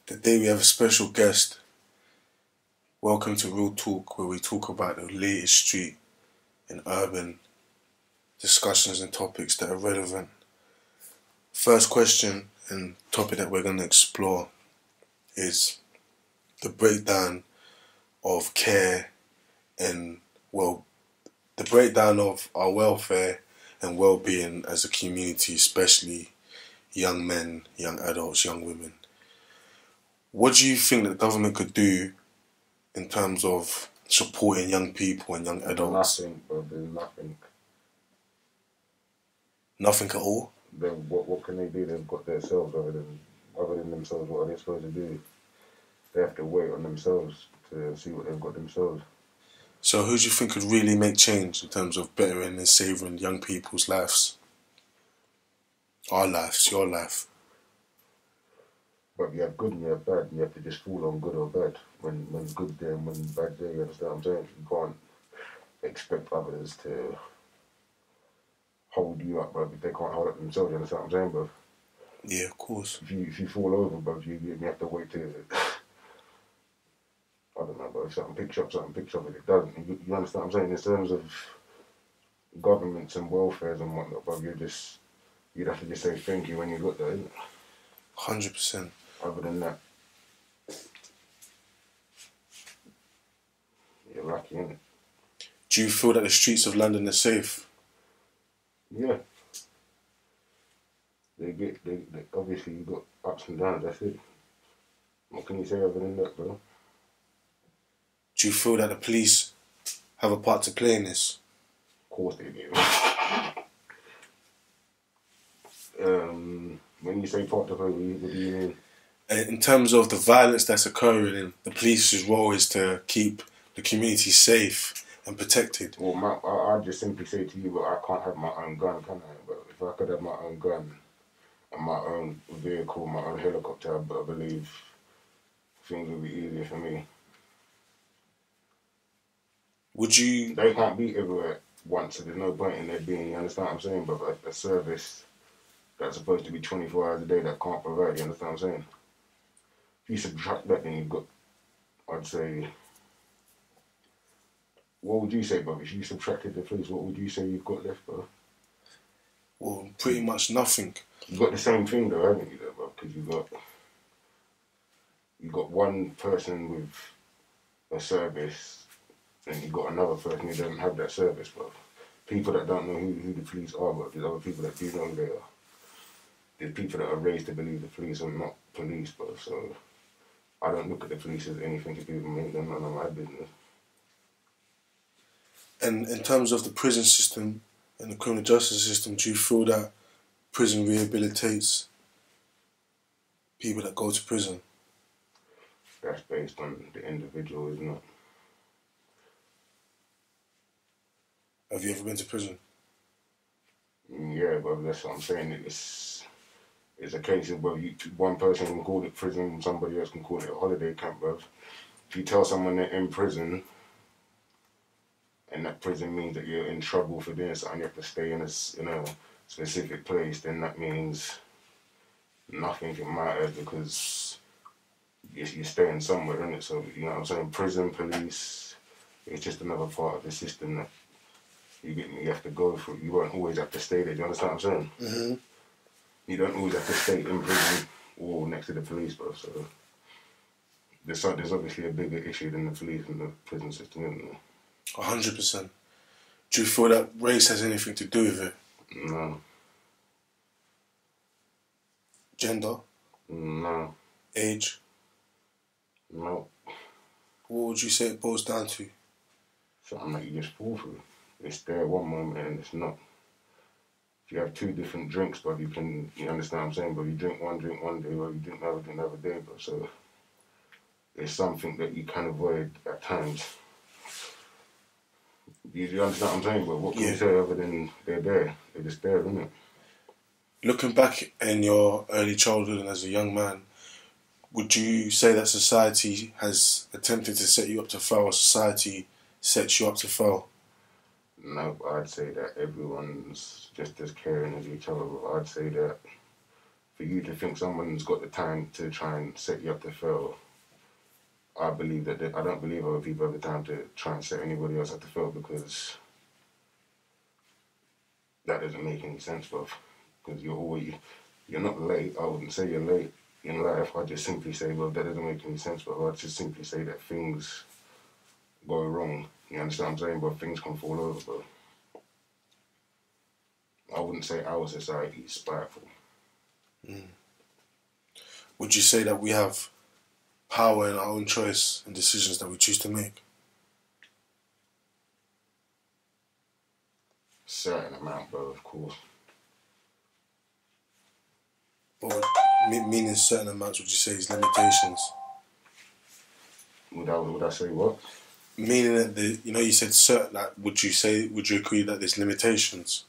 Today we have a special guest. Welcome to Real Talk, where we talk about the latest street and urban discussions and topics that are relevant. First question and topic that we're going to explore is the breakdown of care and, the breakdown of our welfare and well-being as a community, especially young men, young adults, young women. What do you think that the government could do in terms of supporting young people and young adults? Nothing, bro. There's nothing. Nothing at all? What can they do? They've got themselves other than themselves. What are they supposed to do? They have to wait on themselves to see what they've got themselves. So who do you think could really make change in terms of bettering and savouring young people's lives? Our lives, your life. But you have good and you have bad, and you have to just fall on good or bad. When good's there and when bad's there, you understand what I'm saying? You can't expect others to hold you up, bro, if they can't hold up themselves, you understand what I'm saying, bro? Yeah, of course. If you fall over, bro, you have to wait till I don't know, bro, if something picks up, if it doesn't, you understand what I'm saying? In terms of governments and welfares and whatnot, bro, you'd have to just say thank you when you got there, isn't it? 100%. Other than that, you're lucky, innit? Do you feel that the streets of London are safe? Yeah. They obviously you got ups and downs, that's it. What can you say other than that, bro? Do you feel that the police have a part to play in this? Of course they do. When you say part to play, what do you mean? In terms of the violence that's occurring, the police's role is to keep the community safe and protected. Well, I just simply say to you, but I can't have my own gun, can I? But if I could have my own gun and my own vehicle, my own helicopter, I believe things would be easier for me. Would you... They can't be everywhere at once, so there's no point in there being, you understand what I'm saying? But a service that's supposed to be 24 hours a day that can't provide, you understand what I'm saying? If you subtract that, then you've got, I'd say... What would you say, bro? If you subtracted the police, what would you say you've got left, bro? Well, pretty much nothing. You've got the same thing, though, haven't you, though, bro? Because you've got one person with a service, and you've got another person who doesn't have that service, bro. People that don't know who the police are, but there's other people that do know who they are. There's people that are raised to believe the police are not police, bro. So I don't look at the police as anything to do with me. They're none of my business. And in terms of the prison system and the criminal justice system, do you feel that prison rehabilitates people that go to prison? That's based on the individual, isn't it? Have you ever been to prison? Yeah, but that's what I'm saying. It's a case of, well, one person can call it prison, somebody else can call it a holiday camp, bro. If you tell someone they're in prison, and that prison means that you're in trouble for doing something, you have to stay in a specific place, then that means nothing can matter because you're staying somewhere, innit? So, you know what I'm saying? Prison, police, it's just another part of the system that you have to go through. You won't always have to stay there, do you understand what I'm saying? Mm-hmm. You don't always have to stay in prison or next to the police, bro. So there's obviously a bigger issue than the police and the prison system, isn't there? 100%. Do you feel that race has anything to do with it? No. Gender? No. Age? No. What would you say it boils down to? Something that you just fall through. It's there one moment and it's not. If you have two different drinks, but you understand what I'm saying, but you drink one drink one day, or you drink another day, but so it's something that you can avoid at times. You understand what I'm saying? But what can you say other than they're there? They're just there, isn't it? Looking back in your early childhood and as a young man, would you say that society has attempted to set you up to fail, or society sets you up to fail? No, I'd say that everyone's just as caring as each other. I'd say that for you to think someone's got the time to try and set you up to fail, I believe that I don't believe other people have the time to try and set anybody else up to fail, because that doesn't make any sense, bro. Because you're not late. I wouldn't say you're late in life. I'd just simply say, well, that doesn't make any sense, bro. I'd just simply say that things go wrong. You understand what I'm saying? But things can fall over, bro. I wouldn't say our society is spiteful. Would you say that we have power in our own choice and decisions that we choose to make? Certain amount, bro, of course. But meaning certain amounts, would you say is limitations? Would I say what? Meaning that you said certain. Like, would you agree that there's limitations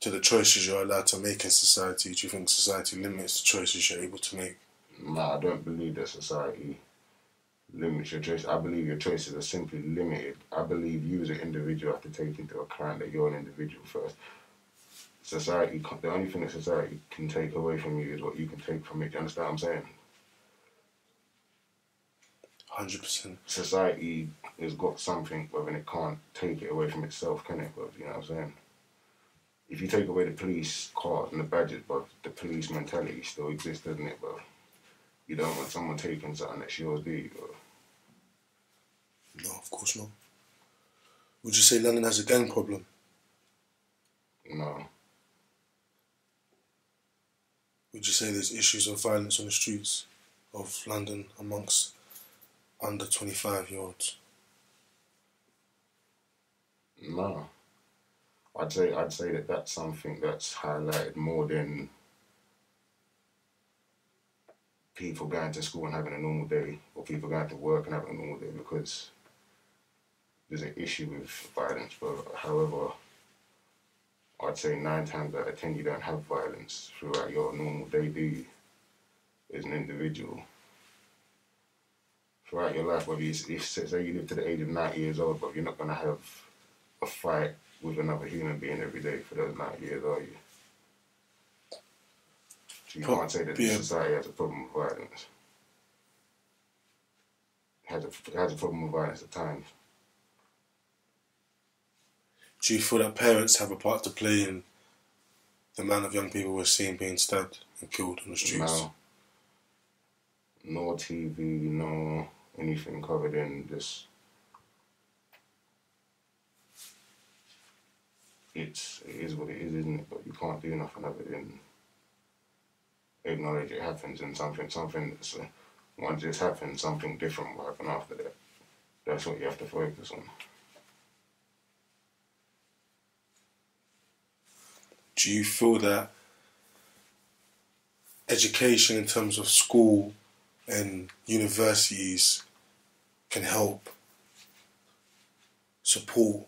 to the choices you're allowed to make in society? Do you think society limits the choices you're able to make? No, I don't believe that society limits your choice. I believe your choices are simply limited. I believe you as an individual have to take into account that you're an individual first. Society, the only thing that society can take away from you is what you can take from it. Do you understand what I'm saying? 100%. Society has got something, but then it can't take it away from itself, can it? But you know what I'm saying? If you take away the police cars and the badges, but the police mentality still exists, doesn't it, bro? You don't want someone taking something that's yours, do you, bro? No, of course not. Would you say London has a gang problem? No. Would you say there's issues of violence on the streets of London amongst under 25-year-olds? No. I'd say that that's something that's highlighted more than people going to school and having a normal day, or people going to work and having a normal day, because there's an issue with violence. But however, I'd say 9 times out of 10 you don't have violence throughout your normal day, do you? As an individual. Throughout your life, whether if say you live to the age of 90 years old, but you're not going to have a fight with another human being every day for those 90 years, are you? So you can't say that society has a problem with violence. It has a problem with violence at times. Do you feel that parents have a part to play in the amount of young people we're seeing being stabbed and killed on the streets? No TV, no anything covered in this. It is what it is, isn't it? But you can't do nothing other than acknowledge it happens, and something that's once it's happened, something different will happen after that. That's what you have to focus on. Do you feel that education in terms of school and universities can help support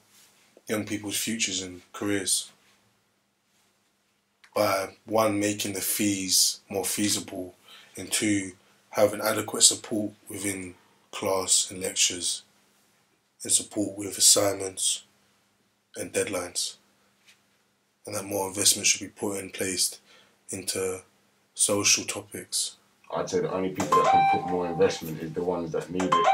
young people's futures and careers by, 1, making the fees more feasible, and 2, having adequate support within class and lectures, and support with assignments and deadlines, and that more investment should be put in place into social topics? I'd say the only people that can put more investment is the ones that need it.